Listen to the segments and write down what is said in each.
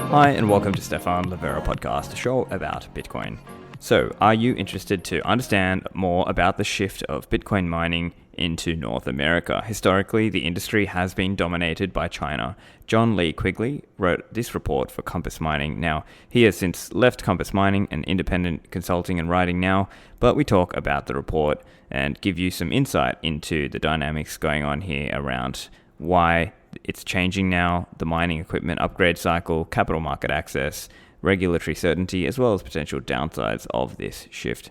Hi, and welcome to Stephan, Livera podcast, a show about Bitcoin. So, are you interested to understand more about the shift of Bitcoin mining into North America? Historically, the industry has been dominated by China. Lee Quigley wrote this report for Compass Mining. Now, he has since left Compass Mining and independent consulting and writing now, but we talk about the report and give you some insight into the dynamics going on here around why it's changing now, the mining equipment upgrade cycle, capital market access, regulatory certainty, as well as potential downsides of this shift.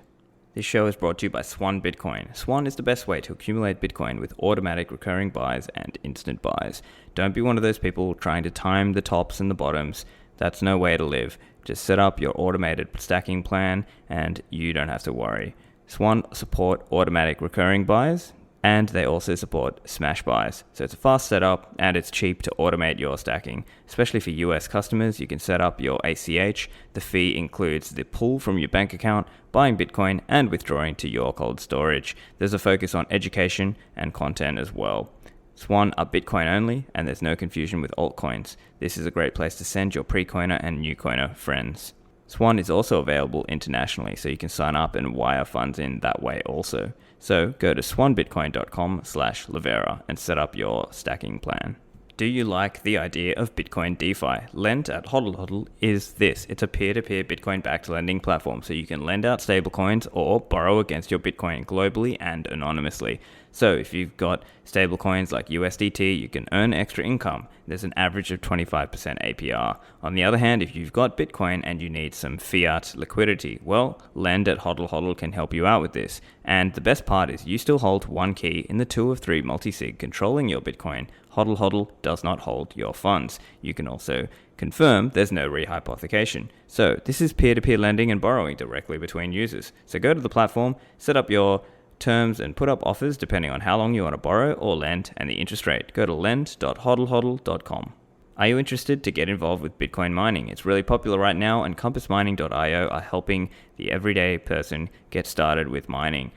This show is brought to you by Swan Bitcoin. Swan is the best way to accumulate Bitcoin with automatic recurring buys and instant buys. Don't be one of those people trying to time the tops and the bottoms. That's no way to live. Just set up your automated stacking plan and you don't have to worry. Swan support automatic recurring buys, and they also support smash buys. So it's a fast setup and it's cheap to automate your stacking. Especially for US customers, you can set up your ACH. The fee includes the pull from your bank account, buying Bitcoin, and withdrawing to your cold storage. There's a focus on education and content as well. Swan are Bitcoin only, and there's no confusion with altcoins. This is a great place to send your pre-coiner and new coiner friends. Swan is also available internationally, so you can sign up and wire funds in that way also. So go to swanbitcoin.com/Livera and set up your stacking plan. Do you like the idea of Bitcoin DeFi? Lend at HODL HODL is this. It's a peer-to-peer Bitcoin-backed lending platform, so you can lend out stablecoins or borrow against your Bitcoin globally and anonymously. So if you've got stablecoins like USDT, you can earn extra income. There's an average of 25% APR. On the other hand, if you've got Bitcoin and you need some fiat liquidity, well, Lend at HODL HODL can help you out with this. And the best part is you still hold one key in the 2 of 3 multi-sig controlling your Bitcoin. HODL HODL does not hold your funds. You can also confirm there's no rehypothecation. So this is peer-to-peer lending and borrowing directly between users. So go to the platform, set up your terms and put up offers depending on how long you want to borrow or lend and the interest rate. Go to lend.hodlhodl.com. Are you interested to get involved with Bitcoin mining? It's really popular right now, and compassmining.io are helping the everyday person get started with mining.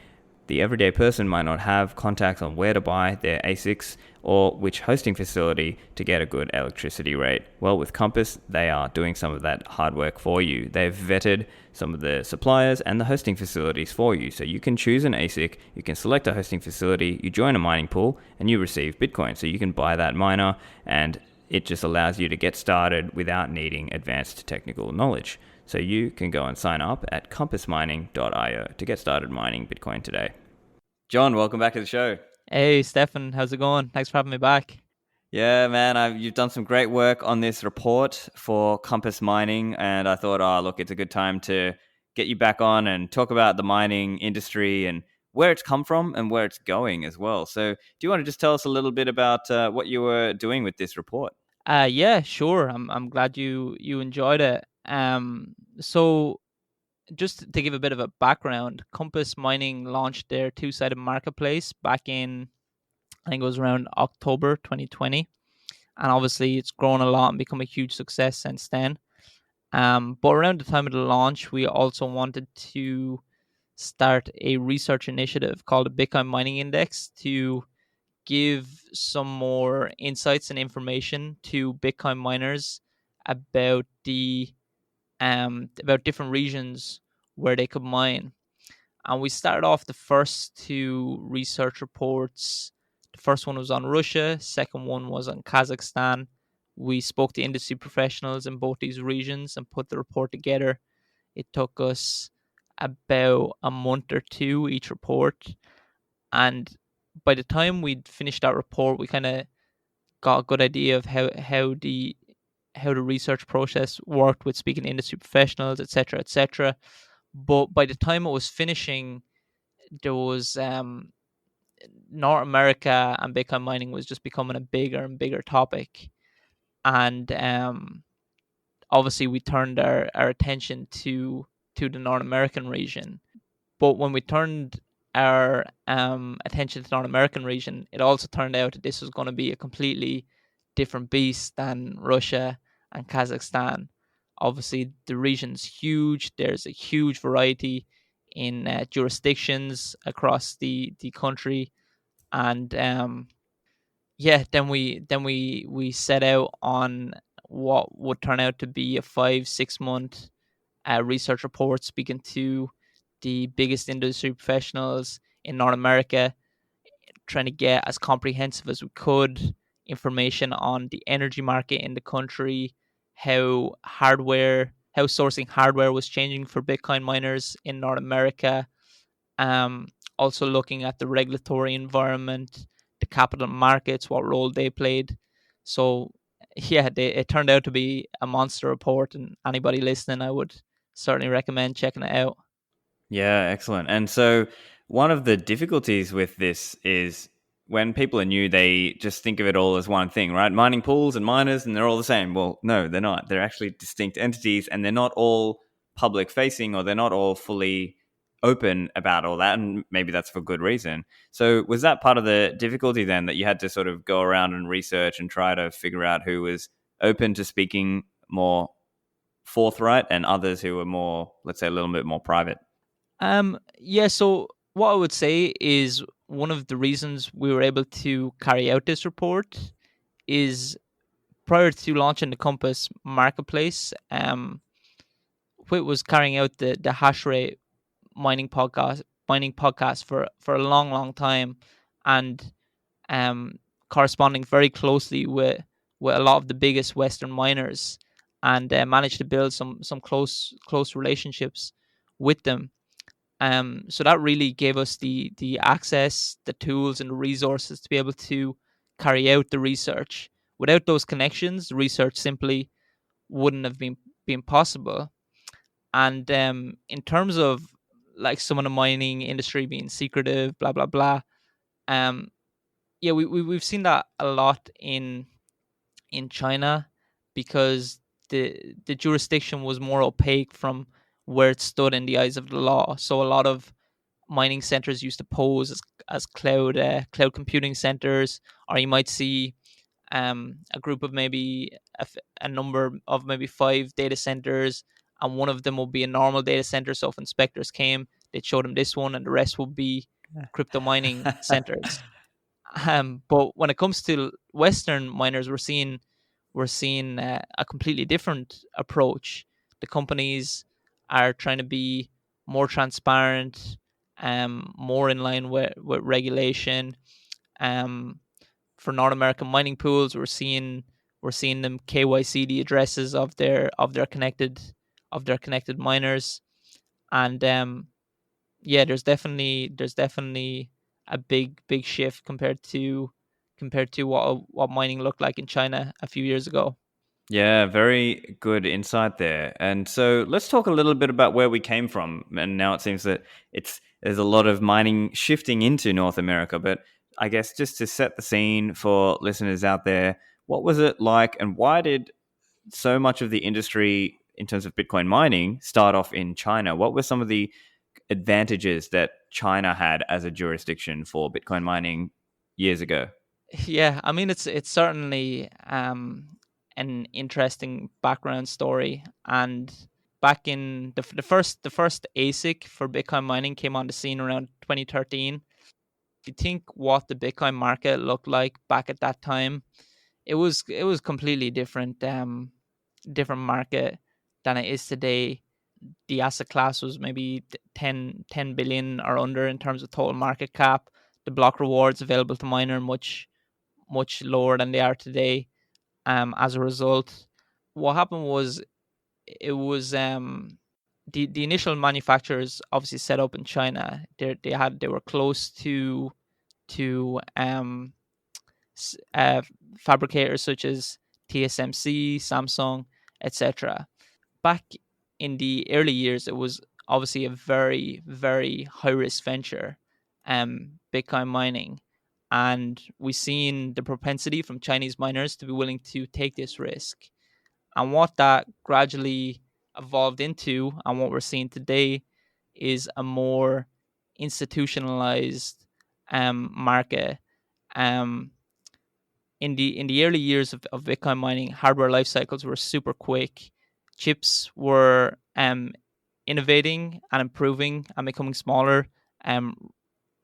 The everyday person might not have contacts on where to buy their ASICs or which hosting facility to get a good electricity rate. Well, with Compass, they are doing some of that hard work for you. They've vetted some of the suppliers and the hosting facilities for you. So you can choose an ASIC, you can select a hosting facility, you join a mining pool, and you receive Bitcoin. So you can buy that miner, and it just allows you to get started without needing advanced technical knowledge. So you can go and sign up at compassmining.io to get started mining Bitcoin today. John, welcome back to the show. Hey, Stephan, how's it going? Thanks for having me back. Yeah, man, you've done some great work on this report for Compass Mining, and I thought, look, it's a good time to get you back on and talk about the mining industry and where it's come from and where it's going as well. So do you want to just tell us a little bit about what you were doing with this report? Yeah, sure. I'm glad you enjoyed it. So just to give a bit of a background, Compass Mining launched their two-sided marketplace back in, I think it was around October 2020, and obviously it's grown a lot and become a huge success since then. But around the time of the launch, we also wanted to start a research initiative called the Bitcoin Mining Index to give some more insights and information to Bitcoin miners about about different regions where they could mine. And we started off the first 2 research reports. The first one was on Russia, second one was on Kazakhstan. We spoke to industry professionals in both these regions and put the report together. It took us about a month or 2 each report. And by the time we'd finished that report, we kind of got a good idea of how the research process worked with speaking to industry professionals, etc., etc. But by the time it was finishing, there was North America and Bitcoin mining was just becoming a bigger and bigger topic, and obviously we turned our attention to the North American region. But when we turned our attention to the North American region, it also turned out that this was going to be a completely different beast than Russia and Kazakhstan. Obviously, the region's huge. There's a huge variety in jurisdictions across the country, and then we set out on what would turn out to be a 5 6 month research report, speaking to the biggest industry professionals in North America, trying to get as comprehensive as we could information on the energy market in the country, how sourcing hardware was changing for Bitcoin miners in North America, um, also looking at the regulatory environment, the capital markets, what role they played. So yeah, it turned out to be a monster report, and anybody listening, I would certainly recommend checking it out. Yeah, excellent. And so one of the difficulties with this is when people are new, they just think of it all as one thing, right? Mining pools and miners, and they're all the same. Well, no, they're not. They're actually distinct entities, and they're not all public facing, or they're not all fully open about all that. And maybe that's for good reason. So was that part of the difficulty then, that you had to sort of go around and research and try to figure out who was open to speaking more forthright and others who were more, let's say, a little bit more private? Yeah, so what I would say is one of the reasons we were able to carry out this report is prior to launching the Compass marketplace, Whit was carrying out the hash rate mining podcast for a long, long time, and um, corresponding very closely with a lot of the biggest Western miners, and managed to build some close relationships with them. So that really gave us the access, the tools, and the resources to be able to carry out the research. Without those connections, research simply wouldn't have been possible. And in terms of like some of the mining industry being secretive, blah blah blah, um, yeah, we've seen that a lot in China, because the jurisdiction was more opaque from where it stood in the eyes of the law. So a lot of mining centers used to pose as cloud computing centers, or you might see a group of maybe a number of maybe 5 data centers, and one of them will be a normal data center. So if inspectors came, they'd show them this one, and the rest would be crypto mining centers. But when it comes to Western miners, we're seeing a completely different approach. The companies are trying to be more transparent, more in line with regulation. Um, for North American mining pools, we're seeing them KYC the addresses of their connected miners, and yeah, there's definitely a big shift compared to what mining looked like in China a few years ago. Yeah, very good insight there. And so let's talk a little bit about where we came from. And now it seems that there's a lot of mining shifting into North America. But I guess just to set the scene for listeners out there, what was it like, and why did so much of the industry in terms of Bitcoin mining start off in China? What were some of the advantages that China had as a jurisdiction for Bitcoin mining years ago? Yeah, I mean it's certainly an interesting background story. And back in the first ASIC for Bitcoin mining came on the scene around 2013. If you think what the Bitcoin market looked like back at that time, it was completely different market than it is today. The asset class was maybe 10 billion or under in terms of total market cap. The block rewards available to miner much lower than they are today. As a result, what happened was it was the initial manufacturers obviously set up in China. They were close to fabricators such as TSMC, Samsung, etc. Back in the early years, it was obviously a very, very high risk venture, Bitcoin mining. And we've seen the propensity from Chinese miners to be willing to take this risk. And what that gradually evolved into, and what we're seeing today, is a more institutionalized market. Um, in the early years of Bitcoin mining, hardware life cycles were super quick. Chips were innovating and improving and becoming smaller um,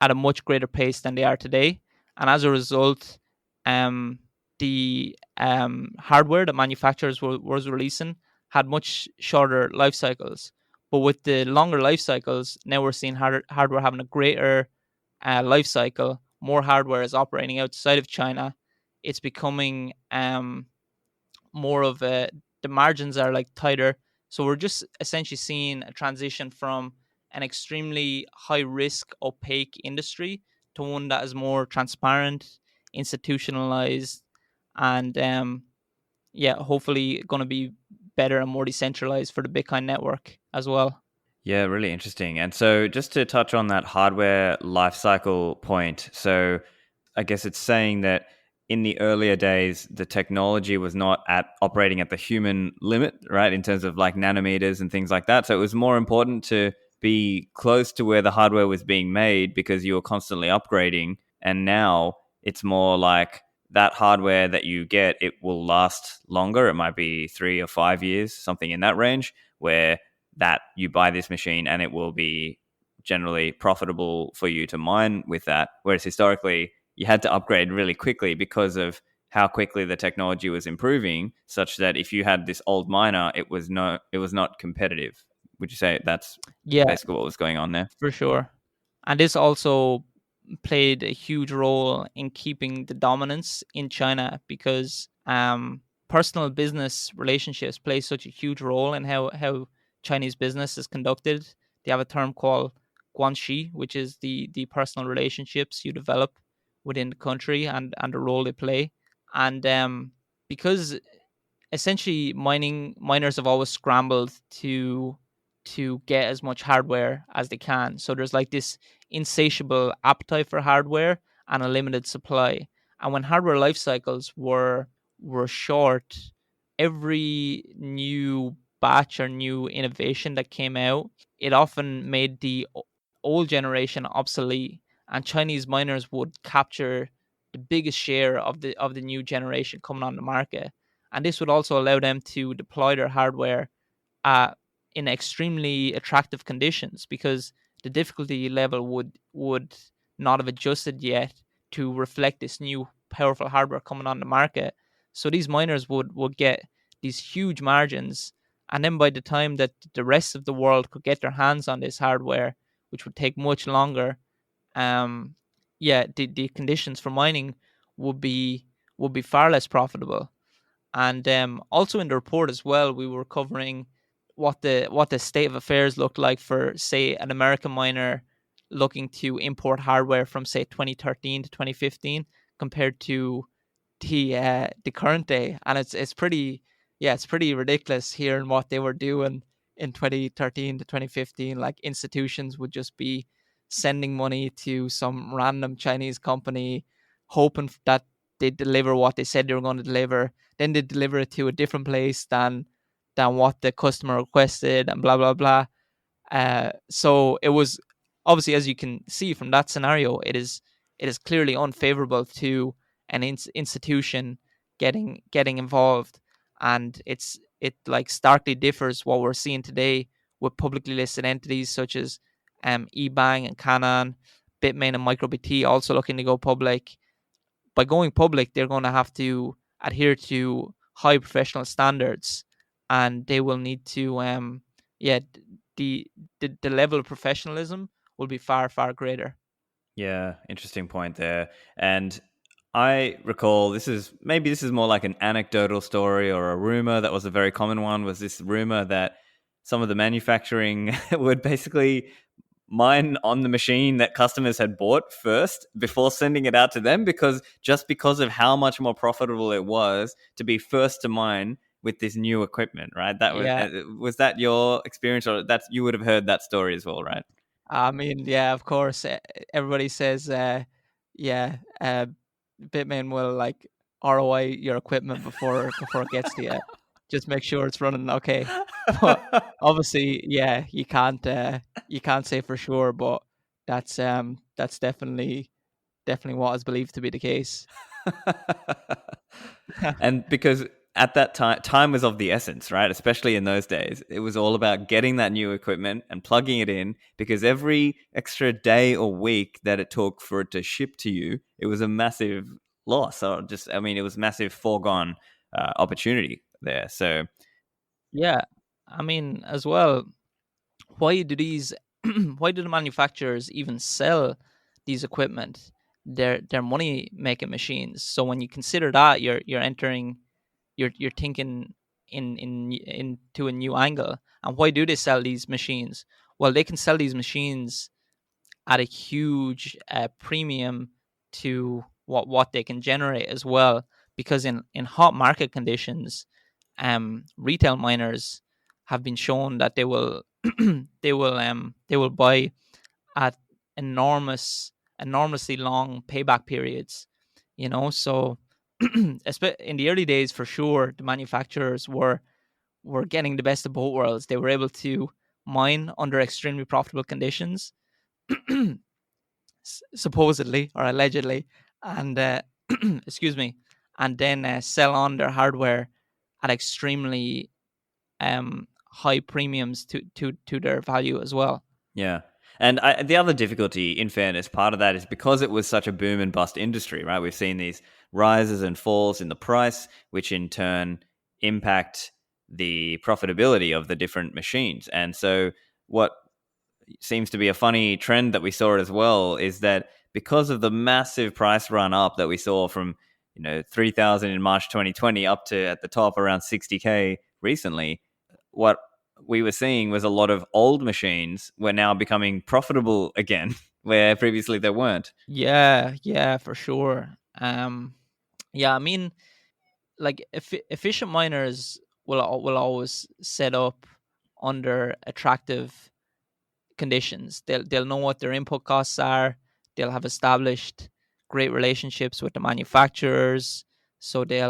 at a much greater pace than they are today. And as a result, um, the hardware that manufacturers was releasing had much shorter life cycles. But with the longer life cycles, now we're seeing hardware having a greater life cycle. More hardware is operating outside of China. It's becoming more of a the margins are like tighter. So we're just essentially seeing a transition from an extremely high risk, opaque industry to one that is more transparent, institutionalized, and yeah, hopefully going to be better and more decentralized for the Bitcoin network as well. Yeah, really interesting. And so, just to touch on that hardware lifecycle point, so I guess it's saying that in the earlier days, the technology was not at operating at the human limit, right? In terms of like nanometers and things like that. So it was more important to be close to where the hardware was being made because you were constantly upgrading. And now it's more like that hardware that you get, it will last longer. It might be 3 or 5 years, something in that range, where that you buy this machine and it will be generally profitable for you to mine with that. Whereas historically, you had to upgrade really quickly because of how quickly the technology was improving, such that if you had this old miner, it was not competitive. Would you say that's Yeah, basically what was going on there? for sure. And this also played a huge role in keeping the dominance in China because personal business relationships play such a huge role in how Chinese business is conducted. They have a term called guanxi, which is the personal relationships you develop within the country and the role they play. And because essentially miners have always scrambled to get as much hardware as they can. So there's like this insatiable appetite for hardware and a limited supply. And when hardware life cycles were short, every new batch or new innovation that came out, it often made the old generation obsolete. And Chinese miners would capture the biggest share of the new generation coming on the market, and this would also allow them to deploy their hardware uh, in extremely attractive conditions because the difficulty level would not have adjusted yet to reflect this new powerful hardware coming on the market. So these miners would get these huge margins, and then by the time that the rest of the world could get their hands on this hardware, which would take much longer, um, yeah, the conditions for mining would be would be far less profitable. And also in the report as well, we were covering what the state of affairs looked like for, say, an American miner looking to import hardware from, say, 2013 to 2015 compared to the current day. And it's pretty, yeah, it's pretty ridiculous hearing what they were doing in 2013 to 2015. Like institutions would just be sending money to some random Chinese company, hoping that they deliver what they said they were going to deliver. Then they deliver it to a different place than what the customer requested, and blah blah blah. So it was obviously, as you can see from that scenario, it is clearly unfavorable to an institution getting involved, and it like starkly differs what we're seeing today with publicly listed entities such as eBang and Canon, Bitmain and MicroBT also looking to go public. By going public, they're going to have to adhere to high professional standards, and they will need to yeah, the the level of professionalism will be far greater. Yeah, interesting point there. And I recall this is more like an anecdotal story or a rumor that was a very common one, was this rumor that some of the manufacturing would basically mine on the machine that customers had bought first before sending it out to them, because of how much more profitable it was to be first to mine with this new equipment, right? That Yeah, was that your experience, or that's you would have heard that story as well, right? I mean, yeah, of course, everybody says, yeah, Bitmain will like ROI your equipment before it gets to you. Just make sure it's running okay. But obviously, yeah, you can't say for sure, but that's definitely what is believed to be the case. And because at that time was of the essence, right? Especially in those days, it was all about getting that new equipment and plugging it in, because every extra day or week that it took for it to ship to you, it was a massive loss. So just, I mean, it was massive foregone opportunity there. So Yeah, I mean, as well, why do these why do the manufacturers even sell these equipment? They're money making machines. So when you consider that, you're entering, you're thinking into a new angle. And why do they sell these machines? Well, they can sell these machines at a huge premium to what they can generate as well, because in hot market conditions, retail miners have been shown that they will they will buy at enormously long payback periods, so in the early days, for sure, the manufacturers were getting the best of both worlds. They were able to mine under extremely profitable conditions, supposedly or allegedly, and excuse me, and then sell on their hardware at extremely high premiums to their value as well. yeah. And the other difficulty, in fairness, part of that is because it was such a boom and bust industry, right? We've seen these rises and falls in the price, which in turn impact the profitability of the different machines. And so, what seems to be a funny trend that we saw as well is that because of the massive price run up that we saw from 3,000 in March 2020 up to at the top around 60K recently, what we were seeing was a lot of old machines were now becoming profitable again, where previously they weren't. Yeah, for sure. Yeah, I mean, like efficient miners will always set up under attractive conditions. They'll know what their input costs are. They'll have established great relationships with the manufacturers, so they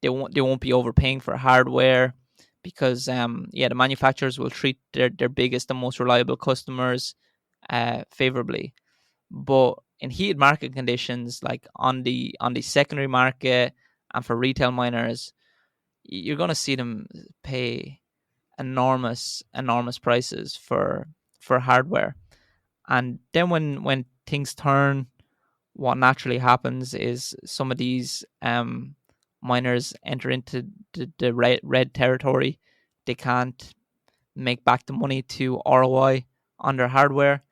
won't be overpaying for hardware, because yeah, the manufacturers will treat their biggest and most reliable customers favorably. But in heated market conditions, like on the secondary market and for retail miners, you're going to see them pay enormous prices for hardware. And then when things turn, what naturally happens is some of these miners enter into the red territory. They can't make back the money to ROI on their hardware,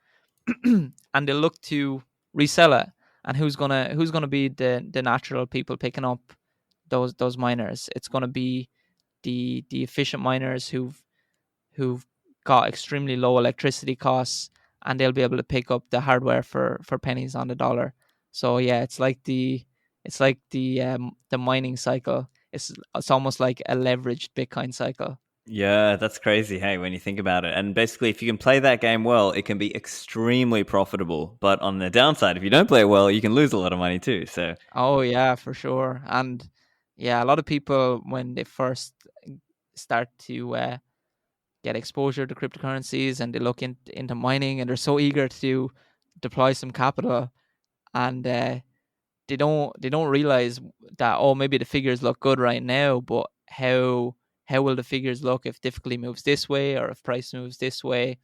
and they look to resell it. And who's gonna be the natural people picking up those miners? It's gonna be the efficient miners who've got extremely low electricity costs, and they'll be able to pick up the hardware for pennies on the dollar. So yeah, it's like the mining cycle. It's almost like a leveraged Bitcoin cycle. Yeah, that's crazy. Hey, when you think about it. And basically, if you can play that game well, it can be extremely profitable. But on the downside, if you don't play it well, you can lose a lot of money too. So, Oh yeah, for sure. And yeah, a lot of people, when they first start to get exposure to cryptocurrencies, and they look into mining, and they're so eager to deploy some capital, and they don't realize that, oh, maybe the figures look good right now, but how will the figures look if difficulty moves this way, or if price moves this way?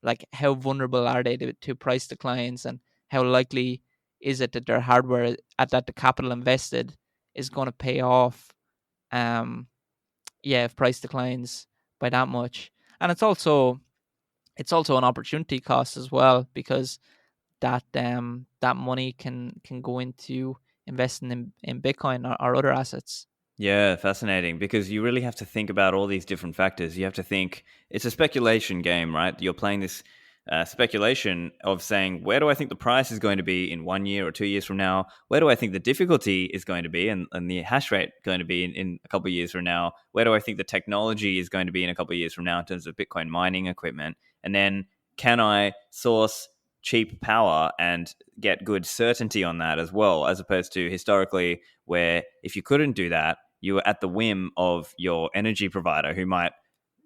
Like, how vulnerable are they to price declines, and how likely is it that their hardware, at that the capital invested, is going to pay off? Yeah, if price declines by that much. And it's also an opportunity cost as well, because that money can go into investing in Bitcoin, or other assets. yeah, fascinating because you really have to think about all these different factors. You have to think it's a speculation game, right? You're playing this speculation of saying, where do I think the price is going to be in 1 year or 2 years from now? Where do I think the difficulty is going to be and the hash rate going to be in a couple of years from now? Where do I think the technology is going to be in a couple of years from now in terms of Bitcoin mining equipment? And then can I source cheap power and get good certainty on that as well, as opposed to historically, where if you couldn't do that, you were at the whim of your energy provider who might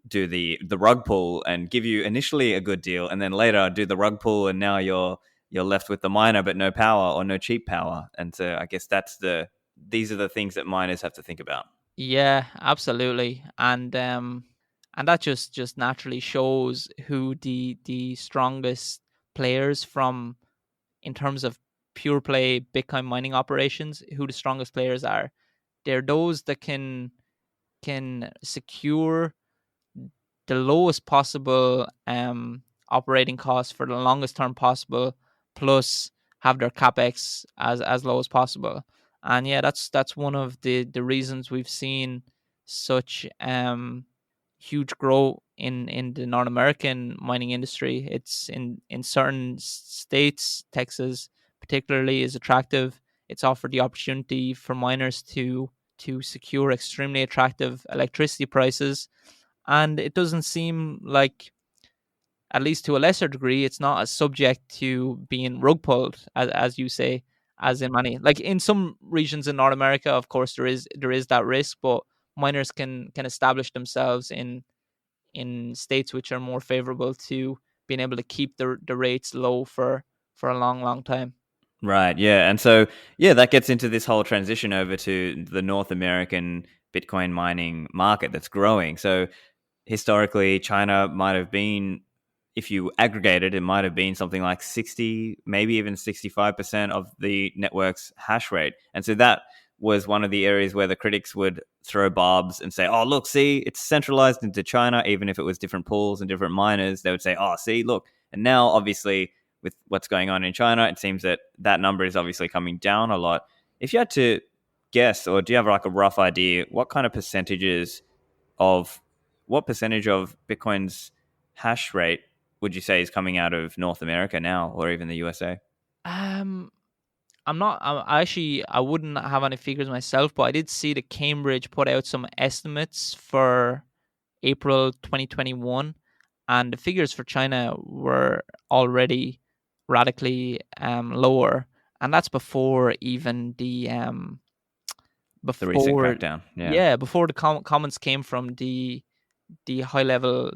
do the rug pull and give you initially a good deal and then later do the rug pull and now you're left with the miner but no power or no cheap power. And so I guess these are the things that miners have to think about. Yeah, absolutely. And that just naturally shows who the strongest players, from in terms of pure play Bitcoin mining operations, who the strongest players are. They're those that can secure the lowest possible operating costs for the longest term possible, plus have their capex as low as possible. And yeah, that's one of the reasons we've seen such huge growth in the North American mining industry. It's in certain states, Texas particularly is attractive. It's offered the opportunity for miners to secure extremely attractive electricity prices, and it doesn't seem like, at least to a lesser degree, it's not as subject to being rug pulled, as you say, as in many, like in some regions in North America. Of course, there is that risk, but miners can establish themselves in states which are more favorable to being able to keep the rates low for a long time. Right, yeah. And so, yeah, that gets into this whole transition over to the North American Bitcoin mining market that's growing. So, historically, China might have been, if you aggregate it, it might have been something like 60, maybe even 65% of the network's hash rate. And so that was one of the areas where the critics would throw barbs and say, oh, look, see, it's centralized into China, even if it was different pools and different miners. They would say, oh, see, look. And now, obviously, with what's going on in China, it seems that that number is obviously coming down a lot. If you had to guess, or do you have like a rough idea, what kind of percentages of what percentage of Bitcoin's hash rate would you say is coming out of North America now, or even the USA? Um, I'm not. I actually I wouldn't have any figures myself, but I did see that Cambridge put out some estimates for April 2021, and the figures for China were already radically lower, and that's before even The recent before crackdown, yeah. yeah, before the comments came from the high level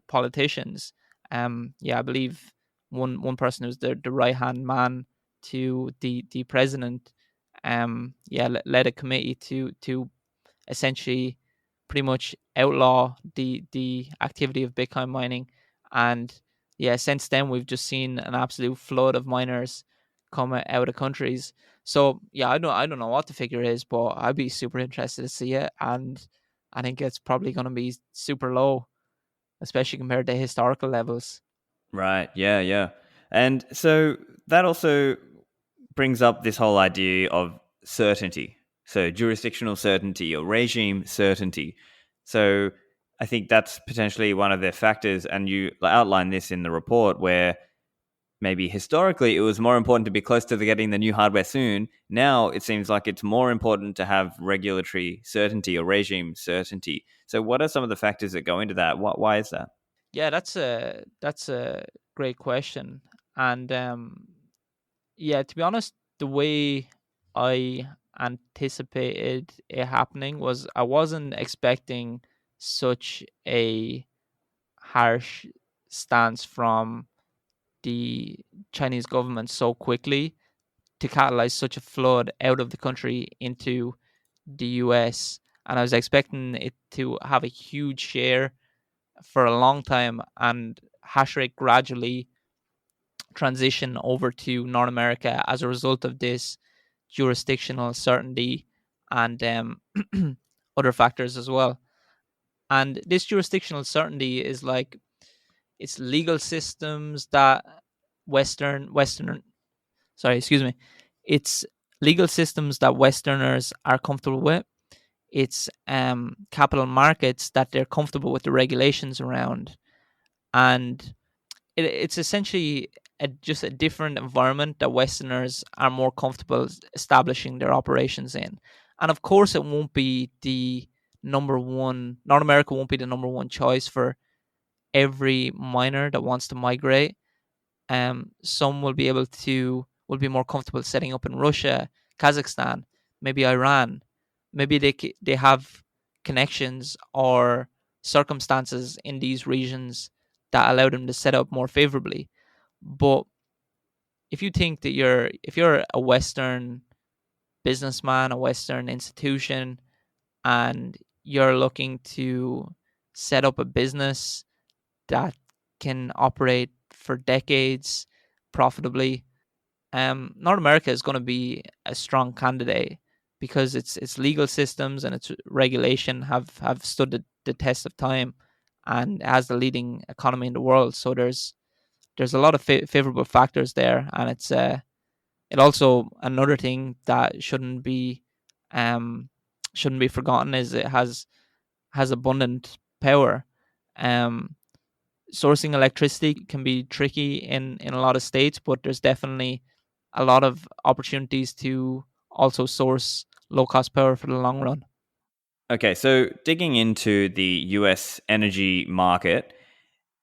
politicians. Yeah, I believe one person who's the right hand man to the president. Yeah, led a committee to essentially pretty much outlaw the activity of Bitcoin mining. And yeah, since then we've just seen an absolute flood of miners come out of countries. So yeah, I don't know what the figure is, but I'd be super interested to see it, and I think it's probably going to be super low, especially compared to historical levels. Right, yeah, yeah. And so that also brings up this whole idea of certainty. So jurisdictional certainty or regime certainty. So I think that's potentially one of the factors, and you outline this in the report, where maybe historically it was more important to be close to getting the new hardware soon. Now it seems like it's more important to have regulatory certainty or regime certainty. So what are some of the factors that go into that? Why is that? Yeah, that's a great question, and yeah, to be honest, the way I anticipated it happening was I wasn't expecting such a harsh stance from the Chinese government so quickly to catalyze such a flood out of the country into the US. And I was expecting it to have a huge share for a long time and hash rate gradually transition over to North America as a result of this jurisdictional certainty and other factors as well. And this jurisdictional certainty is like, it's legal systems that Western sorry, excuse me. It's legal systems that Westerners are comfortable with. It's capital markets that they're comfortable with the regulations around, and it's essentially just a different environment that Westerners are more comfortable establishing their operations in. And of course, it won't be the number one. North America won't be the number one choice for every miner that wants to migrate. Some will be more comfortable setting up in Russia, Kazakhstan, maybe Iran. Maybe they have connections or circumstances in these regions that allow them to set up more favorably. But if you think that if you're a Western businessman, a Western institution, and you're looking to set up a business that can operate for decades profitably, North America is going to be a strong candidate because its legal systems and its regulation have stood the test of time, and it has the leading economy in the world. So there's a lot of favorable factors there, and it also, another thing that um shouldn't be forgotten is it has abundant power. Um, Sourcing electricity can be tricky in a lot of states, but there's definitely a lot of opportunities to also source low cost power for the long run. Okay, so digging into the US energy market,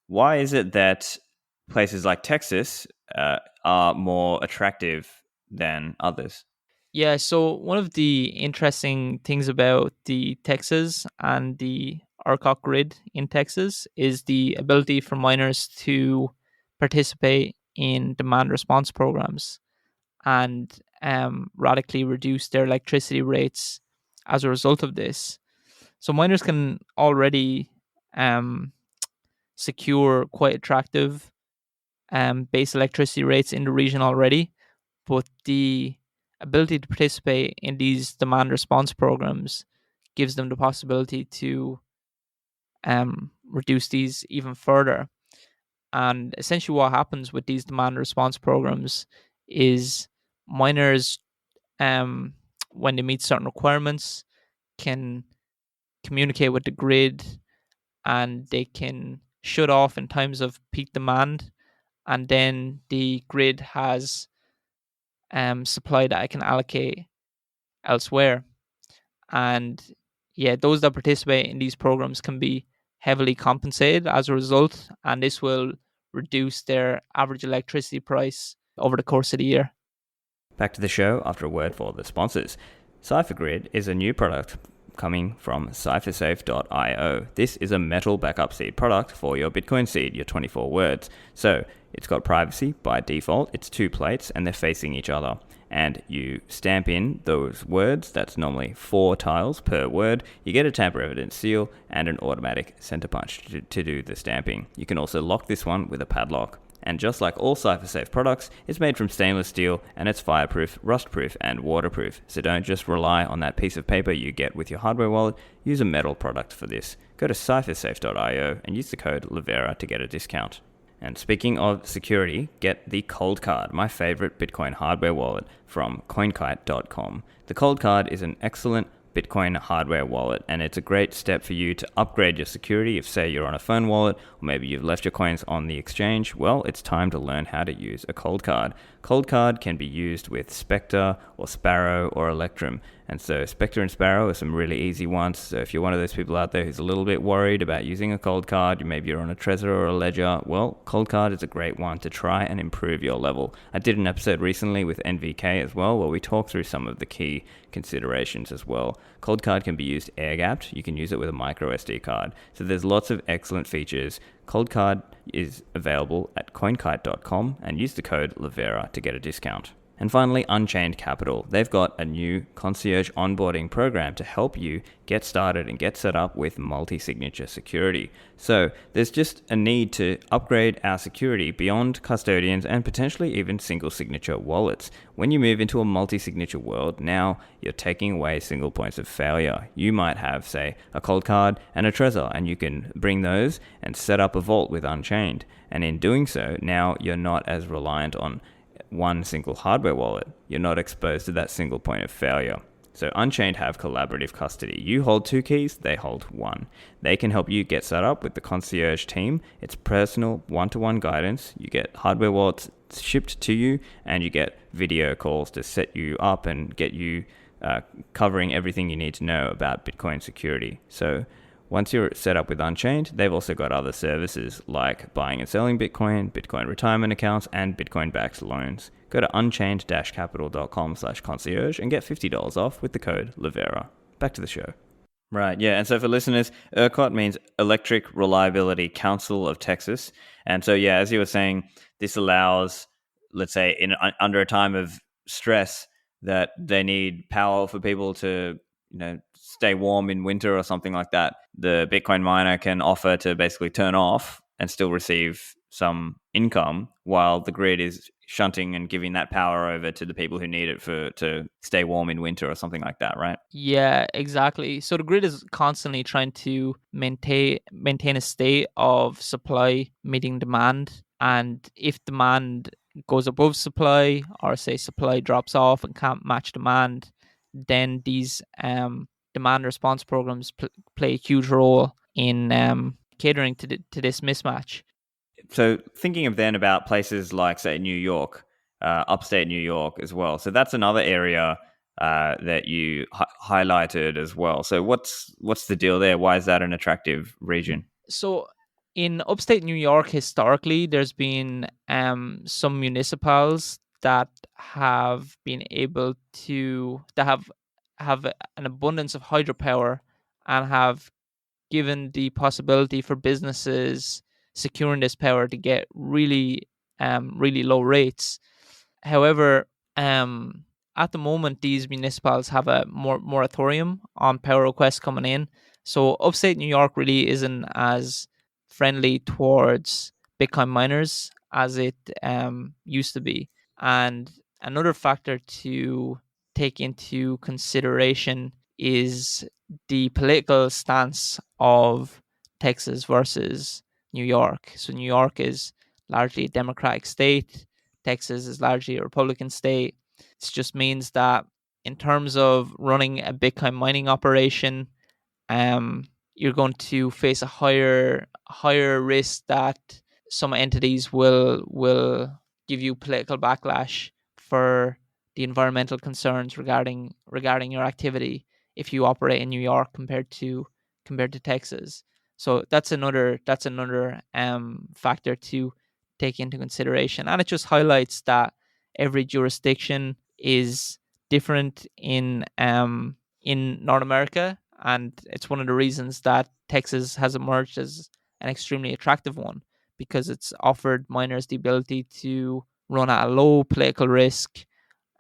why is it that places like Texas are more attractive than others? Yeah, so one of the interesting things about the Texas and the ERCOT grid in Texas is the ability for miners to participate in demand response programs and radically reduce their electricity rates as a result of this. So miners can already um, secure quite attractive base electricity rates in the region already, but the ability to participate in these demand response programs gives them the possibility to reduce these even further. And essentially, what happens with these demand response programs is miners, um, when they meet certain requirements, can communicate with the grid, and they can shut off in times of peak demand, and then the grid has supply that I can allocate elsewhere. And yeah, those that participate in these programs can be heavily compensated as a result, and this will reduce their average electricity price over the course of the year. Back to the show after a word for the sponsors. CipherGrid is a new product coming from cyphersafe.io. This is a metal backup seed product for your Bitcoin seed, your 24 words. So it's got privacy by default. It's two plates and they're facing each other. And you stamp in those words. That's normally 4 tiles per word. You get a tamper evidence seal and an automatic center punch to do the stamping. You can also lock this one with a padlock. And just like all CipherSafe products, it's made from stainless steel and it's fireproof, rustproof, and waterproof. So don't just rely on that piece of paper you get with your hardware wallet. Use a metal product for this. Go to cyphersafe.io and use the code Livera to get a discount. And speaking of security, get the Cold Card, my favorite Bitcoin hardware wallet from coinkite.com. The Cold Card is an excellent Bitcoin hardware wallet, and it's a great step for you to upgrade your security. If, say, you're on a phone wallet, or maybe you've left your coins on the exchange, well, it's time to learn how to use a Cold Card. Cold Card can be used with Spectre or Sparrow or Electrum. And so Spectre and Sparrow are some really easy ones. So if you're one of those people out there who's a little bit worried about using a Cold Card, maybe you're on a Trezor or a Ledger, well, Cold Card is a great one to try and improve your level. I did an episode recently with NVK as well, where we talked through some of the key considerations as well. Cold Card can be used air-gapped. You can use it with a micro SD card. So there's lots of excellent features. Cold Card is available at coinkite.com and use the code Livera to get a discount. And finally, Unchained Capital. They've got a new concierge onboarding program to help you get started and get set up with multi-signature security. So there's just a need to upgrade our security beyond custodians and potentially even single signature wallets. When you move into a multi-signature world, now you're taking away single points of failure. You might have, say, a Cold Card and a Trezor, and you can bring those and set up a vault with Unchained. And in doing so, now you're not as reliant on one single hardware wallet. You're not exposed to that single point of failure. So Unchained have collaborative custody. You hold 2 keys, they hold 1. They can help you get set up with the concierge team. It's personal one-to-one guidance. You get hardware wallets shipped to you, and you get video calls to set you up and get you covering everything you need to know about Bitcoin security. So once you're set up with Unchained, they've also got other services like buying and selling Bitcoin, Bitcoin retirement accounts, and Bitcoin-backed loans. Go to unchained-capital.com/concierge and get $50 off with the code Livera. Back to the show. Right, yeah, and so for listeners, ERCOT means Electric Reliability Council of Texas. And so, yeah, as you were saying, this allows, let's say, under a time of stress that they need power for people to stay warm in winter or something like that, the Bitcoin miner can offer to basically turn off and still receive some income while the grid is shunting and giving that power over to the people who need it for to stay warm in winter or something like that, right? Yeah, exactly. So the grid is constantly trying to maintain a state of supply meeting demand, and if demand goes above supply, or say supply drops off and can't match demand, then these demand response programs play a huge role in catering to this mismatch. So thinking of then about places like, say, New York, upstate New York as well. So that's another area that you highlighted as well. So what's the deal there? Why is that an attractive region? So in upstate New York, historically, there's been some municipals that have been able to that have an abundance of hydropower and have given the possibility for businesses securing this power to get really low rates. However, um, at the moment, these municipalities have a moratorium on power requests coming in. So upstate New York really isn't as friendly towards Bitcoin miners as it used to be. And another factor to take into consideration is the political stance of Texas versus New York. So New York is largely a Democratic state. Texas is largely a Republican state. It just means that in terms of running a Bitcoin mining operation, um, you're going to face a higher risk that some entities will give you political backlash for the environmental concerns regarding your activity if you operate in New York compared to Texas. So that's another factor to take into consideration, and it just highlights that every jurisdiction is different in North America, and it's one of the reasons that Texas has emerged as an extremely attractive one because it's offered miners the ability to run at a low political risk,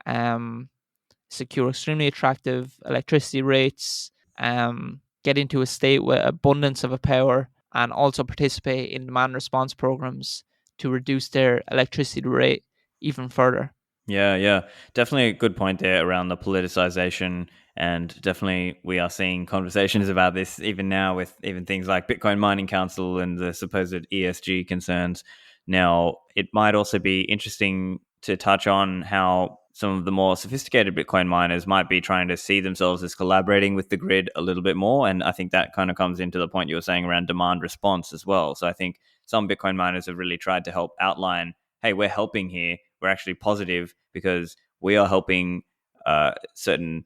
um, secure extremely attractive electricity rates, get into a state with abundance of a power, and also participate in demand response programs to reduce their electricity rate even further. Yeah, yeah. Definitely a good point there around the politicization. And definitely we are seeing conversations about this even now with even things like Bitcoin Mining Council and the supposed ESG concerns. Now, it might also be interesting to touch on how some of the more sophisticated Bitcoin miners might be trying to see themselves as collaborating with the grid a little bit more. And I think that kind of comes into the point you were saying around demand response as well. So I think some Bitcoin miners have really tried to help outline, hey, we're helping here. We're actually positive because we are helping certain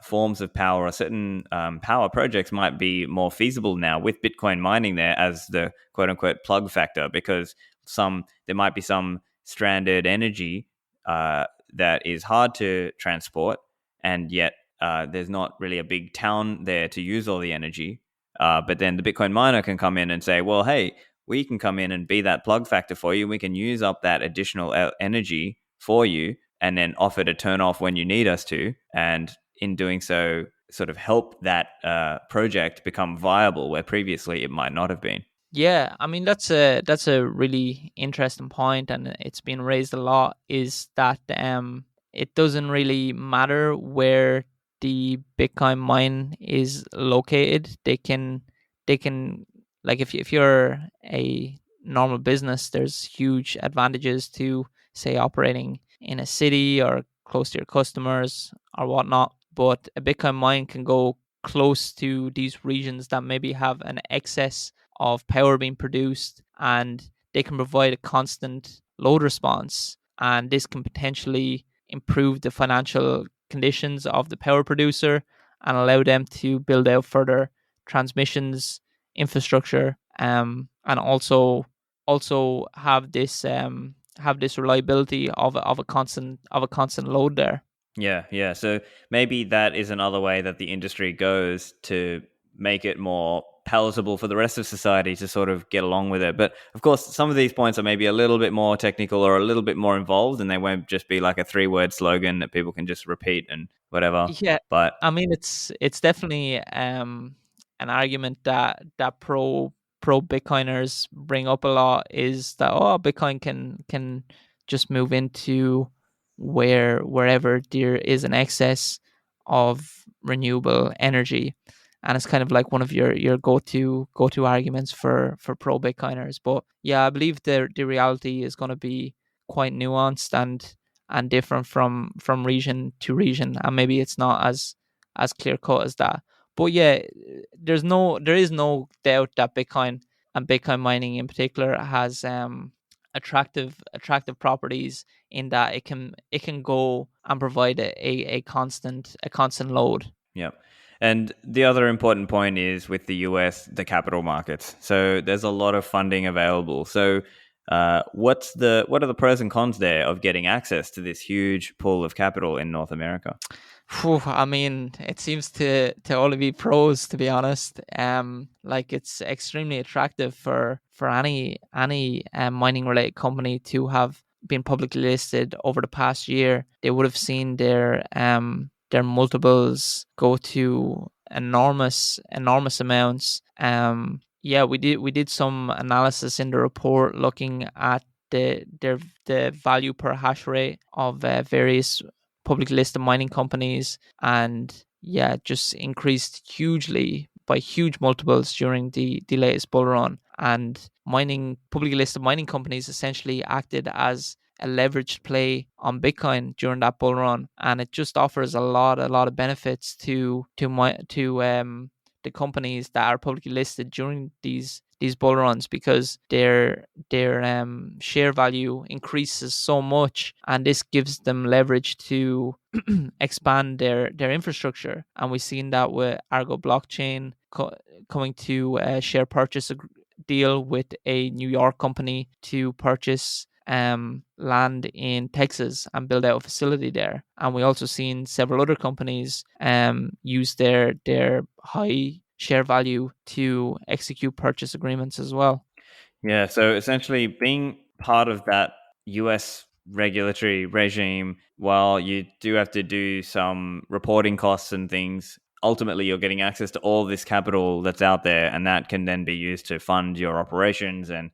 forms of power or certain power projects might be more feasible now with Bitcoin mining there as the quote unquote plug factor, because there might be some stranded energy that is hard to transport, and yet there's not really a big town there to use all the energy. But then the Bitcoin miner can come in and say, well, hey, we can come in and be that plug factor for you. We can use up that additional energy for you and then offer to turn off when you need us to. And in doing so, sort of help that project become viable where previously it might not have been. Yeah, I mean that's a really interesting point, and it's been raised a lot. Is that it doesn't really matter where the Bitcoin mine is located. They can like if you're a normal business, there's huge advantages to say operating in a city or close to your customers or whatnot. But a Bitcoin mine can go close to these regions that maybe have an excess of power being produced, and they can provide a constant load response, and this can potentially improve the financial conditions of the power producer and allow them to build out further transmissions infrastructure, and also have this reliability of a constant load there. Yeah, yeah. So maybe that is another way that the industry goes to make it more palatable for the rest of society to sort of get along with it. But of course, some of these points are maybe a little bit more technical or a little bit more involved, and they won't just be like a 3-word slogan that people can just repeat and whatever. Yeah, But I mean it's definitely an argument that pro pro Bitcoiners bring up a lot is that, oh, Bitcoin can just move into wherever there is an excess of renewable energy, and it's kind of like one of your go to arguments for pro Bitcoiners. But yeah, I believe the reality is going to be quite nuanced and different from region to region, and maybe it's not as clear cut as that. But yeah, there is no doubt that Bitcoin and Bitcoin mining in particular has attractive properties in that it can go and provide a constant load. Yep. And the other important point is with the US, the capital markets. So there's a lot of funding available. So what are the pros and cons there of getting access to this huge pool of capital in North America? Phew, I mean, it seems to only be pros, to be honest. Like it's extremely attractive for any mining related company to have been publicly listed over the past year. They would have seen their multiples go to enormous amounts. Yeah, we did some analysis in the report looking at the value per hash rate of various publicly listed mining companies, and yeah, just increased hugely by huge multiples during the latest bull run. And mining publicly listed mining companies essentially acted as a leveraged play on Bitcoin during that bull run, and it just offers a lot of benefits to the companies that are publicly listed during these bull runs, because their share value increases so much, and this gives them leverage to expand their infrastructure. And we've seen that with Argo blockchain coming to a share purchase deal with a New York company to purchase land in Texas and build out a facility there. And we also seen several other companies use their high share value to execute purchase agreements as well. Yeah, so essentially being part of that US regulatory regime, while you do have to do some reporting costs and things, ultimately you're getting access to all this capital that's out there, and that can then be used to fund your operations and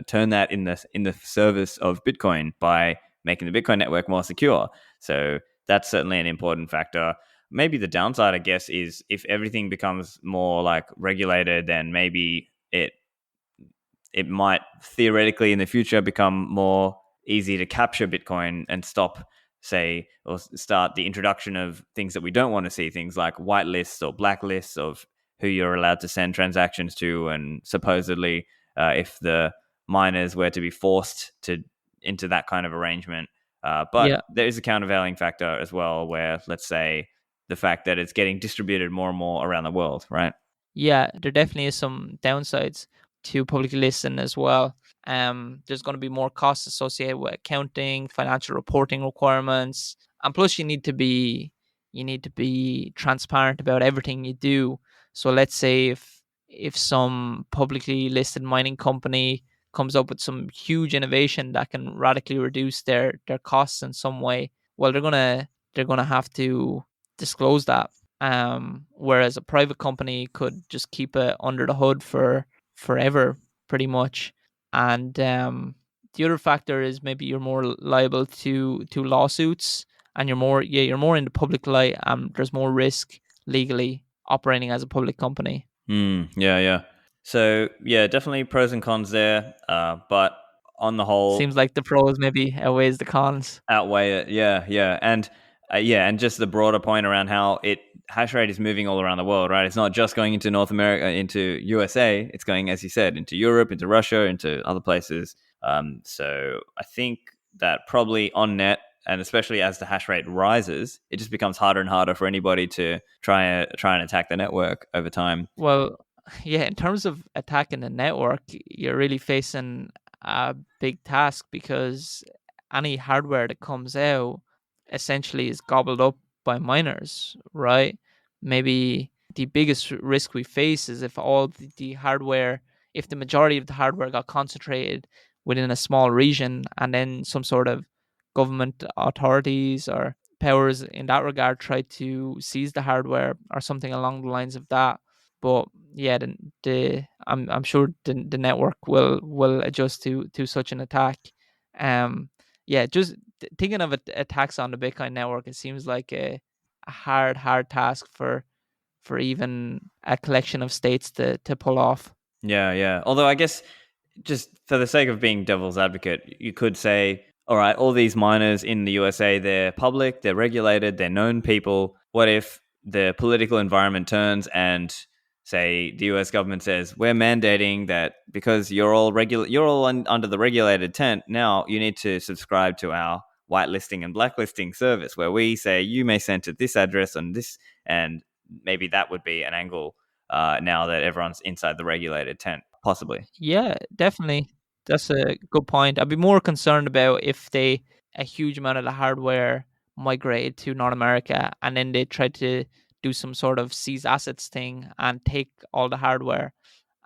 turn that in the service of Bitcoin by making the Bitcoin network more secure. So that's certainly an important factor. Maybe the downside, I guess, is if everything becomes more like regulated, then maybe it might theoretically in the future become more easy to capture Bitcoin and stop, say, or start the introduction of things that we don't want to see, things like whitelists or blacklists of who you're allowed to send transactions to, and supposedly if the miners were to be forced to into that kind of arrangement. But Yeah, there is a countervailing factor as well, where let's say the fact that it's getting distributed more and more around the world, right? yeah, there definitely is some downsides to publicly listing as well. There's going to be more costs associated with accounting, financial reporting requirements, and plus you need to be transparent about everything you do. So let's say if some publicly listed mining company comes up with some huge innovation that can radically reduce their costs in some way, well, they're gonna have to disclose that. Whereas a private company could just keep it under the hood for forever, pretty much. And the other factor is maybe you're more liable to lawsuits, and you're more in the public light. There's more risk legally operating as a public company. Yeah, yeah. So yeah, definitely pros and cons there. But on the whole, Seems like the pros maybe outweighs the cons. outweigh it. Yeah, yeah, and yeah, and just the broader point around how it hash rate is moving all around the world, right? It's not just going into North America, into USA. It's going, as you said, into Europe, into Russia, into other places. So I think that probably on net, and especially as the hash rate rises, it just becomes harder and harder for anybody to try and attack the network over time. Well, yeah, in terms of attacking the network, you're really facing a big task, because any hardware that comes out essentially is gobbled up by miners, right? Maybe the biggest risk we face is if all the hardware, if the majority of the hardware got concentrated within a small region, and then some sort of government authorities or powers in that regard tried to seize the hardware or something along the lines of that. But yeah, I'm sure the network will adjust to such an attack. Um, yeah, just thinking of attacks on the Bitcoin network, it seems like a hard task for even a collection of states to pull off. Yeah, yeah. Although I guess just for the sake of being devil's advocate, you could say, all right, all these miners in the USA, they're public, they're regulated, they're known people. What if the political environment turns and say the US government says, we're mandating that because you're all under the regulated tent, now you need to subscribe to our whitelisting and blacklisting service where we say you may send to this address and this, and maybe that would be an angle now that everyone's inside the regulated tent, possibly. Yeah, definitely. That's a good point. I'd be more concerned about if they a huge amount of the hardware migrated to North America and then they tried to do some sort of seize assets thing and take all the hardware.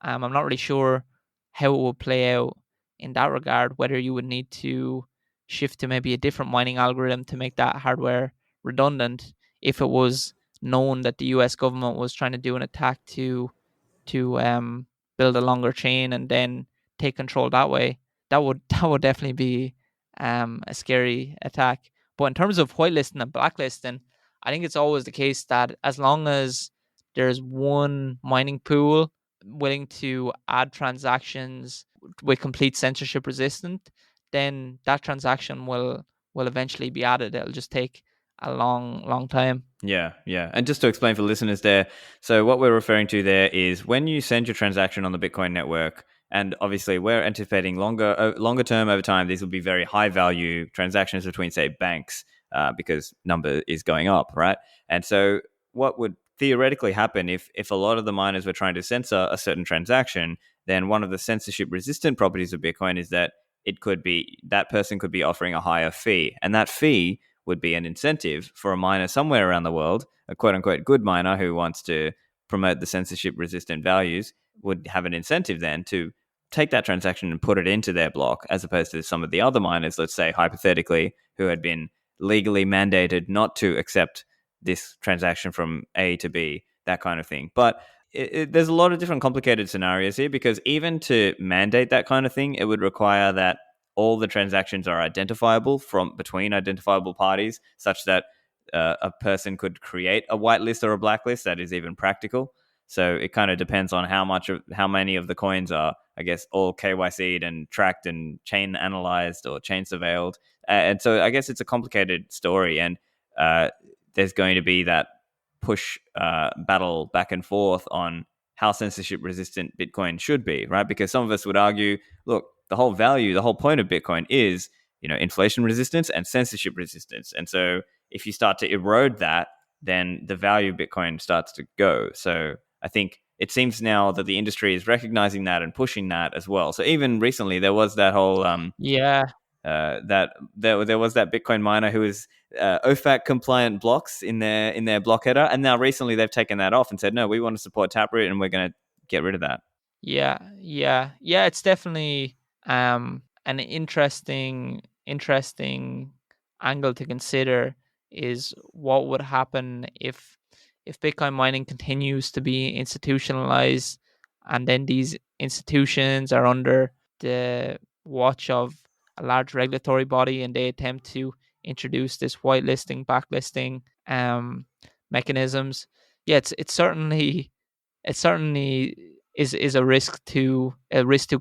I'm not really sure how it would play out in that regard, whether you would need to shift to maybe a different mining algorithm to make that hardware redundant if it was known that the US government was trying to do an attack to build a longer chain and then take control that way. That would definitely be a scary attack. But in terms of whitelisting and blacklisting, I think it's always the case that as long as there's one mining pool willing to add transactions with complete censorship resistant, then that transaction will eventually be added. It'll just take a long time. Yeah, yeah. And just to explain for listeners there, so what we're referring to there is when you send your transaction on the Bitcoin network, and obviously we're anticipating longer term over time, these will be very high value transactions between, say, banks, because number is going up, right? And so what would theoretically happen if a lot of the miners were trying to censor a certain transaction, then one of the censorship resistant properties of Bitcoin is that it could be that person could be offering a higher fee, and that fee would be an incentive for a miner somewhere around the world, a quote unquote good miner who wants to promote the censorship resistant values, would have an incentive then to take that transaction and put it into their block, as opposed to some of the other miners, let's say hypothetically, who had been legally mandated not to accept this transaction from A to B, that kind of thing. But there's a lot of different complicated scenarios here because even to mandate that kind of thing, it would require that all the transactions are identifiable from between identifiable parties, such that a person could create a whitelist or a blacklist that is even practical. So it kind of depends on how many of the coins are, I guess, all KYC'd and tracked and chain analyzed or chain surveilled. And so I guess it's a complicated story, and uh, there's going to be that push battle back and forth on how censorship resistant Bitcoin should be, right? Because some of us would argue, look, the whole point of Bitcoin is, inflation resistance and censorship resistance. And so if you start to erode that, then the value of Bitcoin starts to go. So I think it seems now that the industry is recognizing that and pushing that as well. So even recently, there was that whole Yeah, that there was that Bitcoin miner who was OFAC compliant blocks in their block header, and now recently they've taken that off and said, no, we want to support Taproot, and we're going to get rid of that. yeah. It's definitely an interesting angle to consider is what would happen if Bitcoin mining continues to be institutionalized, and then these institutions are under the watch of a large regulatory body, and they attempt to introduce this whitelisting, backlisting mechanisms. Yeah, it certainly is a risk to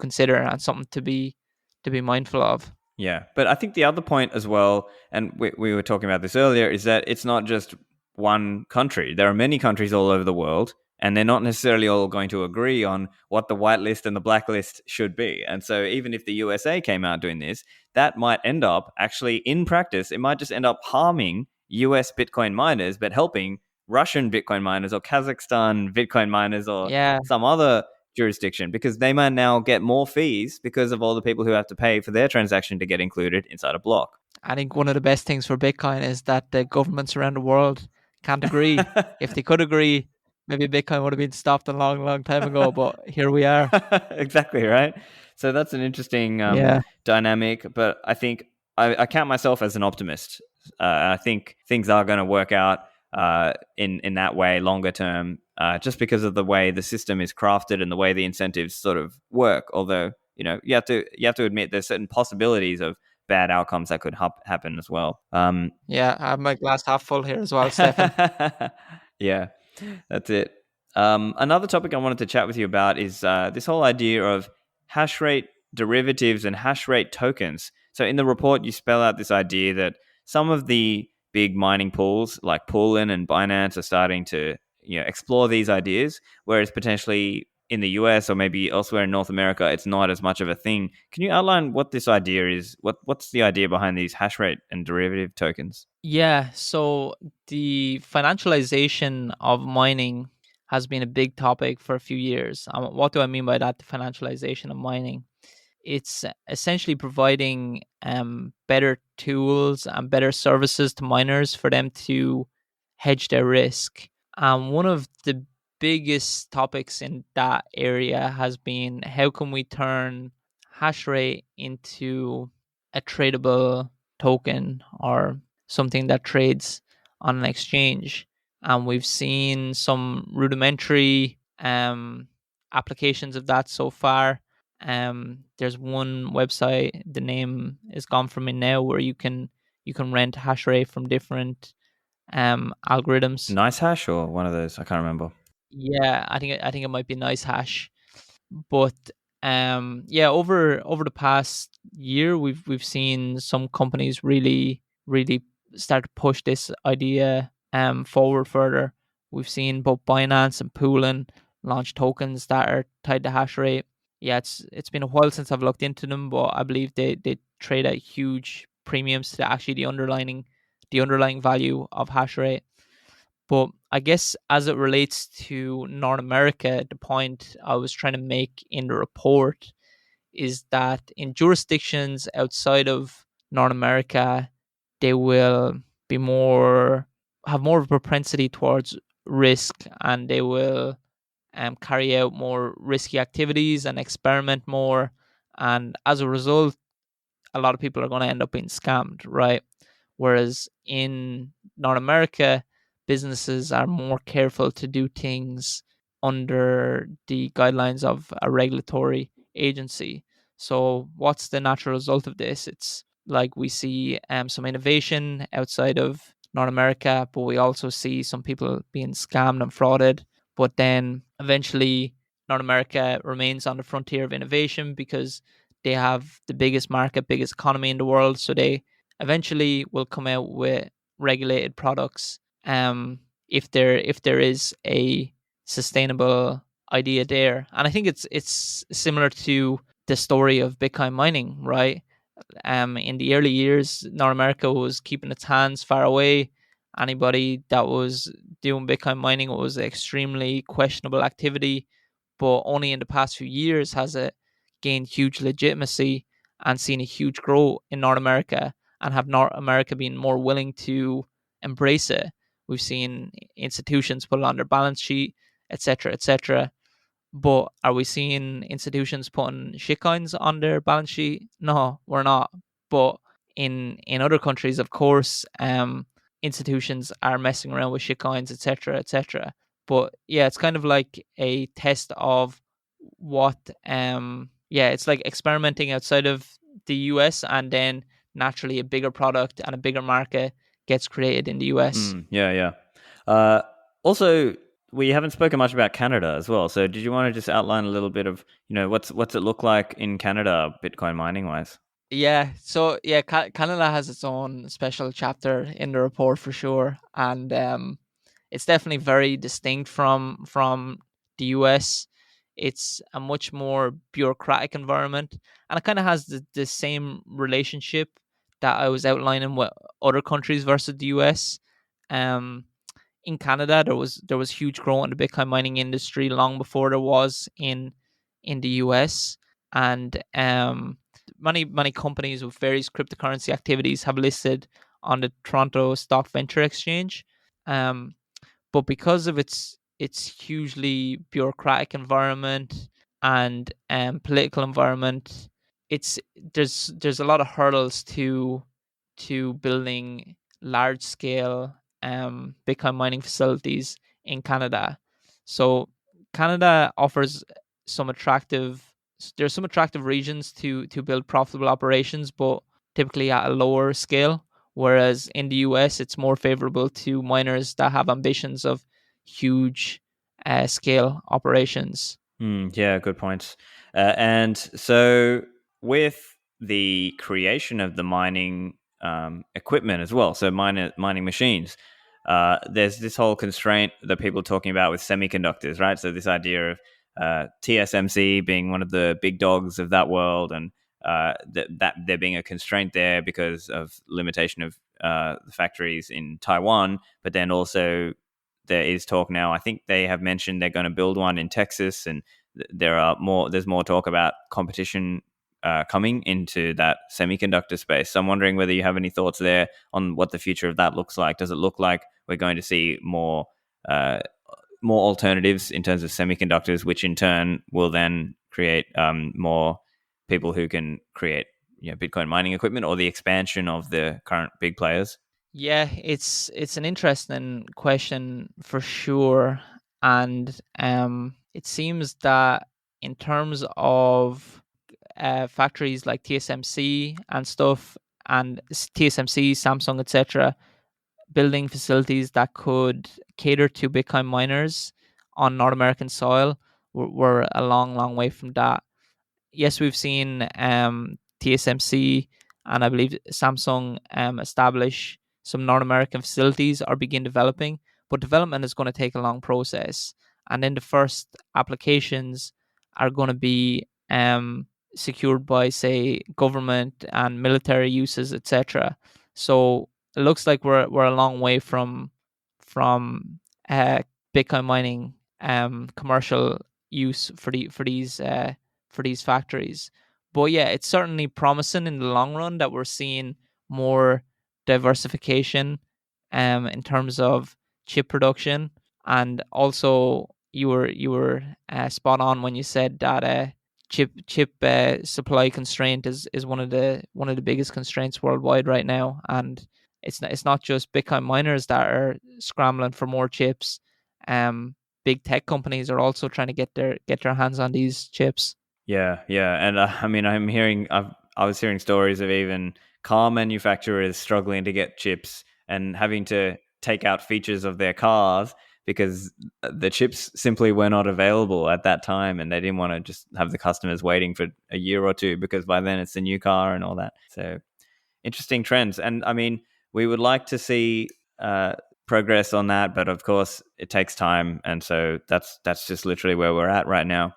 consider and something to be mindful of. Yeah, but I think the other point as well, and we were talking about this earlier, is that it's not just one country. There are many countries all over the world, and they're not necessarily all going to agree on what the whitelist and the blacklist should be. And so, even if the USA came out doing this, that might end up actually, in practice, it might just end up harming US Bitcoin miners, but helping Russian Bitcoin miners or Kazakhstan Bitcoin miners or Yeah, some other jurisdiction, because they might now get more fees because of all the people who have to pay for their transaction to get included inside a block. I think one of the best things for Bitcoin is that the governments around the world can't agree. If they could agree, maybe Bitcoin would have been stopped a long time ago. But here we are. Exactly, right? So that's an interesting Yeah, dynamic, but I think I count myself as an optimist. I think things are going to work out in that way longer term. just because of the way the system is crafted and the way the incentives sort of work. Although you have to admit there's certain possibilities of bad outcomes that could happen as well. Yeah, I have my glass half full here as well, Stefan. Yeah, that's it. Another topic I wanted to chat with you about is this whole idea of hash rate derivatives and hash rate tokens. So in the report, you spell out this idea that some of the big mining pools like Poolin and Binance are starting to explore these ideas, whereas potentially in the US or maybe elsewhere in North America, it's not as much of a thing. Can you outline what this idea is? What's the idea behind these hash rate and derivative tokens? Yeah, so the financialization of mining has been a big topic for a few years. What do I mean by that? The financialization of mining. It's essentially providing better tools and better services to miners for them to hedge their risk. One of the biggest topics in that area has been how can we turn hash rate into a tradable token or something that trades on an exchange. And we've seen some rudimentary applications of that so far. There's one website, the name is gone from me now, where you can rent hash rate from different algorithms. Nice hash or one of those? I can't remember. Yeah, I think it might be Nice Hash. But yeah, over the past year, we've seen some companies really start to push this idea forward further. We've seen both Binance and Poolin launch tokens that are tied to hash rate. Yeah, it's been a while since I've looked into them, but I believe they trade at huge premiums to actually the underlying value of hash rate. But I guess as it relates to North America, the point I was trying to make in the report is that in jurisdictions outside of North America, they will be more have more of a propensity towards risk, and they will carry out more risky activities and experiment more. And as a result, a lot of people are going to end up being scammed, right? Whereas in North America, businesses are more careful to do things under the guidelines of a regulatory agency. So, what's the natural result of this? It's like we see some innovation outside of North America, but we also see some people being scammed and frauded. But then eventually, North America remains on the frontier of innovation because they have the biggest market, biggest economy in the world. So they eventually will come out with regulated products. If there is a sustainable idea there, and I think it's similar to the story of Bitcoin mining, right? In the early years, North America was keeping its hands far away. Anybody that was doing Bitcoin mining was extremely questionable activity, but only in the past few years has it gained huge legitimacy and seen a huge growth in North America, and have North America been more willing to embrace it. We've seen institutions put it on their balance sheet, etc., etc. But are we seeing institutions putting shitcoins on their balance sheet? No, we're not. But in other countries, of course, institutions are messing around with shitcoins, etc., etc. But yeah, it's kind of like a test of what. Yeah, it's like experimenting outside of the US, and then naturally a bigger product and a bigger market gets created in the US. Yeah, yeah. Uh, Also, we haven't spoken much about Canada as well. So, did you want to just outline a little bit of what's it look like in Canada, Bitcoin mining wise? Yeah, so yeah, Canada has its own special chapter in the report for sure, and it's definitely very distinct from the US. It's a much more bureaucratic environment, and it kind of has the same relationship that I was outlining with other countries versus the US. Um, in Canada, there was huge growth in the Bitcoin mining industry long before there was in the US, and many companies with various cryptocurrency activities have listed on the Toronto Stock Venture Exchange. Um, but because of its hugely bureaucratic environment and political environment, it's there's a lot of hurdles to building large scale Bitcoin mining facilities in Canada. So Canada offers some attractive there's some attractive regions to build profitable operations, but typically at a lower scale. Whereas in the US, it's more favorable to miners that have ambitions of huge scale operations. Yeah, good points. And so, with the creation of the mining equipment as well, so mining machines, there's this whole constraint that people are talking about with semiconductors, right? So, this idea of TSMC being one of the big dogs of that world, and that there being a constraint there because of limitation of the factories in Taiwan, but then also there is talk now. I think they have mentioned they're going to build one in Texas, and there's more talk about competition coming into that semiconductor space. So I'm wondering whether you have any thoughts there on what the future of that looks like. Does it look like we're going to see uh, more alternatives in terms of semiconductors, which in turn will then create more people who can create Bitcoin mining equipment, or the expansion of the current big players? Yeah, it's an interesting question for sure, and it seems that in terms of factories like TSMC and stuff, and TSMC, Samsung, etc., building facilities that could cater to Bitcoin miners on North American soil, we're a long way from that. Yes, we've seen TSMC and I believe Samsung establish some North American facilities or begin developing, but development is going to take a long process. And then the first applications are going to be secured by, say, government and military uses, etc. So it looks like we're a long way from uh, Bitcoin mining commercial use for these factories. But yeah, it's certainly promising in the long run that we're seeing more diversification in terms of chip production. And also you were spot on when you said that chip supply constraint is one of the biggest constraints worldwide right now. And it's not just Bitcoin miners that are scrambling for more chips. um Big tech companies are also trying to get their hands on these chips. Yeah, yeah, and I mean, I was hearing stories of even car manufacturers struggling to get chips and having to take out features of their cars because the chips simply were not available at that time, and they didn't want to just have the customers waiting for a year or two because by then it's a new car and all that. So interesting trends, and I mean, we would like to see progress on that, but of course, it takes time, and so that's just literally where we're at right now.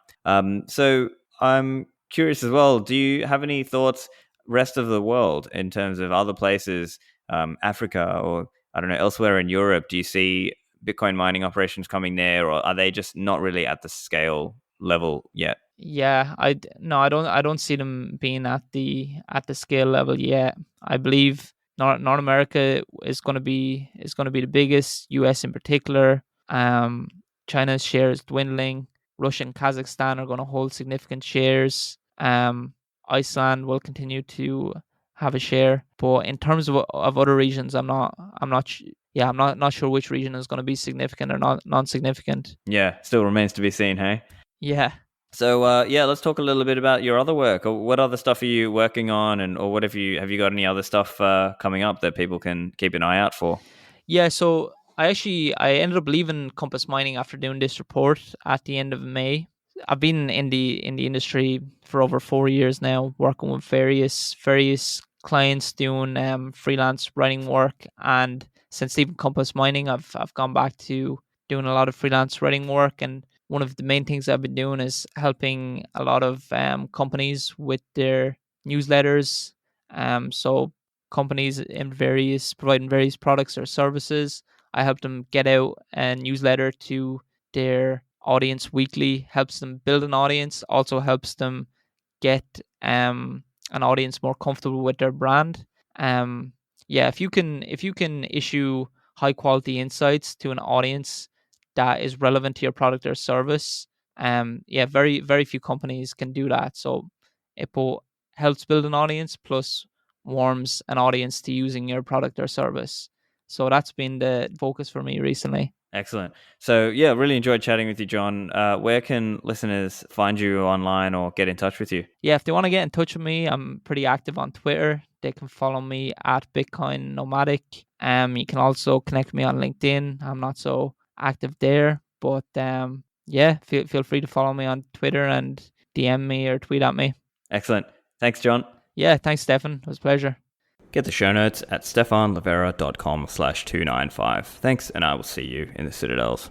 So I'm curious as well. Do you have any thoughts, rest of the world, in terms of other places, Africa or I don't know, elsewhere in Europe? Do you see Bitcoin mining operations coming there, or are they just not really at the scale level yet? Yeah, no, I don't see them being at the scale level yet. I believe North America is going to be the biggest. US in particular. China's share is dwindling. Russia and Kazakhstan are going to hold significant shares. Iceland will continue to have a share, but in terms of other regions, I'm not sure which region is going to be significant or not non-significant. Yeah, still remains to be seen. Hey. Yeah. So yeah, let's talk a little bit about your other work. Or what other stuff are you working on, and or what have you got any other stuff coming up that people can keep an eye out for? Yeah, so I ended up leaving Compass Mining after doing this report at the end of May. I've been in the industry for over 4 years now, working with various clients doing freelance writing work. And since leaving Compass Mining, I've gone back to doing a lot of freelance writing work. And one of the main things I've been doing is helping a lot of companies with their newsletters. So companies in various providing various products or services. I help them get out a newsletter to their audience weekly, helps them build an audience, also helps them get an audience more comfortable with their brand. Yeah, if you can issue high quality insights to an audience that is relevant to your product or service, yeah, very few companies can do that. So it both helps build an audience plus warms an audience to using your product or service. So that's been the focus for me recently. Excellent. So yeah, really enjoyed chatting with you, John. Where can listeners find you online or get in touch with you? Yeah, if they want to get in touch with me, I'm pretty active on Twitter. They can follow me at Bitcoin Nomadic. You can also connect me on LinkedIn. I'm not so active there, but yeah, feel free to follow me on Twitter and DM me or tweet at me. Excellent. Thanks, John. Yeah, thanks, Stephan. It was a pleasure. Get the show notes at stephanlivera.com/295. Thanks, and I will see you in the Citadels.